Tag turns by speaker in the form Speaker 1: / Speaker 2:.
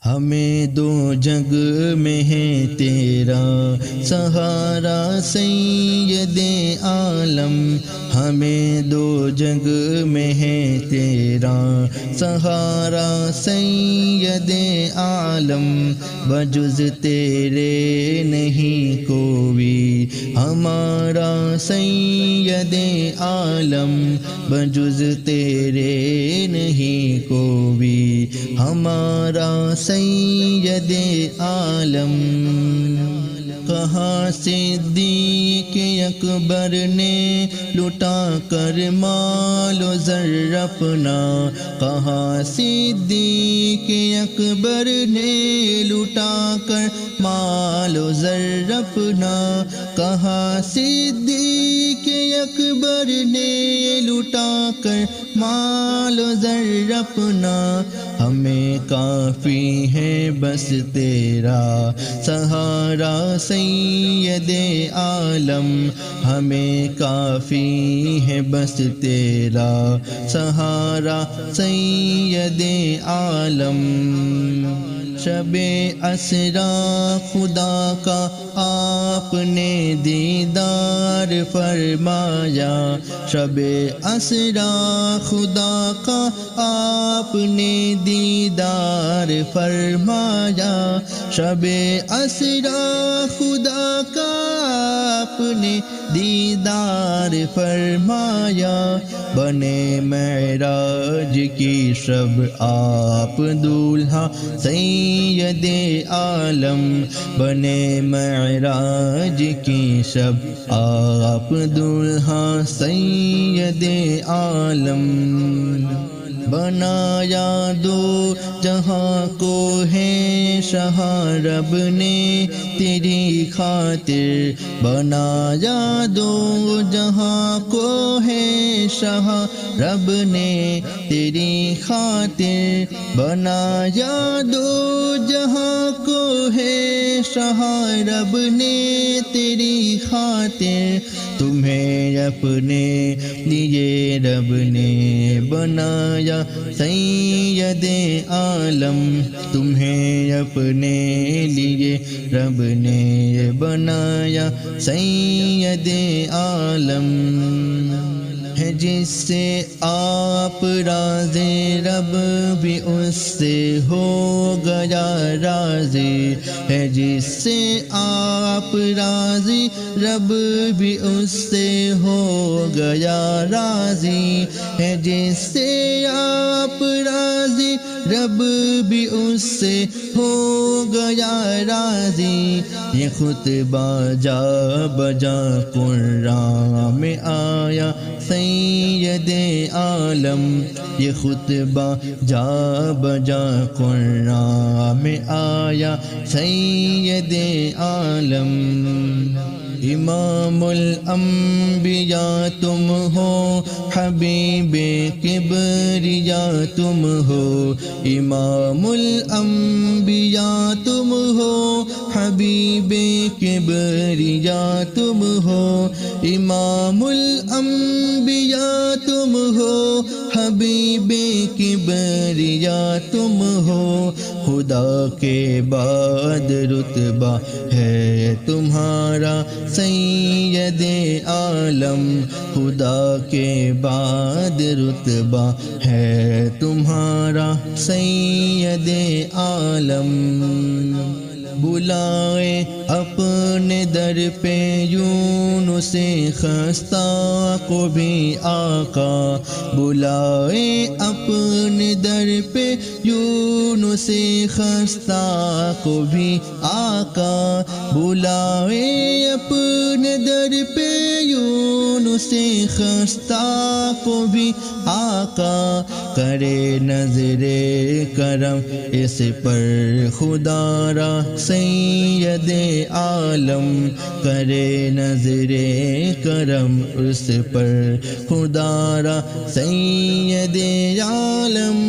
Speaker 1: ہمیں دو جگ میں ہے تیرا سہارا سید عالم، ہمیں دو جگ میں ہے تیرا سہارا سید عالم، بجز تیرے نہیں کوئی ہمارا سید عالم، بجز تیرے نہیں کوئی ہمارا سید عالم۔ کہاں صدیق اکبر نے لٹا کر مال و زر اپنا، کہاں صدیق اکبر نے لٹا کر مال و زر اپنا، کہاں صدیق اکبر نے لٹا کر مال و زر اپنا، ہمیں کافی ہے بس تیرا سہارا سید عالم، ہمیں کافی ہے بس تیرا سہارا سید عالم۔ شب اسریٰ خدا کا آپ نے دیدار فرمایا، شب اسریٰ خدا کا آپ نے دیدار فرمایا، شب اسریٰ خدا کا آپ نے دیدار فرمایا، بنے معراج کی شب آپ دولہا سید عالم، بنے معراج کی شب آپ دولہا سید عالم، بنایا دو جہاں کو ہے شاہ رب نے تیری خاطر، بنایا دو جہاں کو ہے شاہ رب نے تیری خاطر، بنایا دو جہاں کو ہے شاہ رب نے تیری خاطر، تمہیں اپنے لیے رب نے بنایا سید عالم، تمہیں اپنے لیے رب نے بنایا سید عالم، ہے جس سے آپ راضی رب بھی اس سے ہو گیا راضی، ہے جس سے آپ راضی رب بھی اس سے ہو گیا راضی، ہے جس سے آپ راضی رب بھی اس سے ہو گیا راضی، یہ خطبہ جا بجا قرآن میں آیا سید عالم، یہ خطبہ جا بجا قرآن میں آیا سید عالم، امام الانبیاء تم ہو حبیب کبریا تم ہو، امام الانبیاء تم ہو حبیب کبریا تم ہو، امام الانبیاء تم ہو حبیب کبریا تم ہو، خدا کے بعد رتبہ ہے تمہارا سید عالم، خدا کے بعد رتبہ ہے تمہارا سید عالم، بلائے اپنے در پہ یونس خستہ کو بھی آقا، بلائے اپنے در پہ یونس خستہ کو بھی آقا، بلائے اپنے در پہ یونس خستہ کو بھی آقا، کرے نظر کرم اس پر خدا را سید عالم، کرے نظر کرم اس پر خدا را سید عالم۔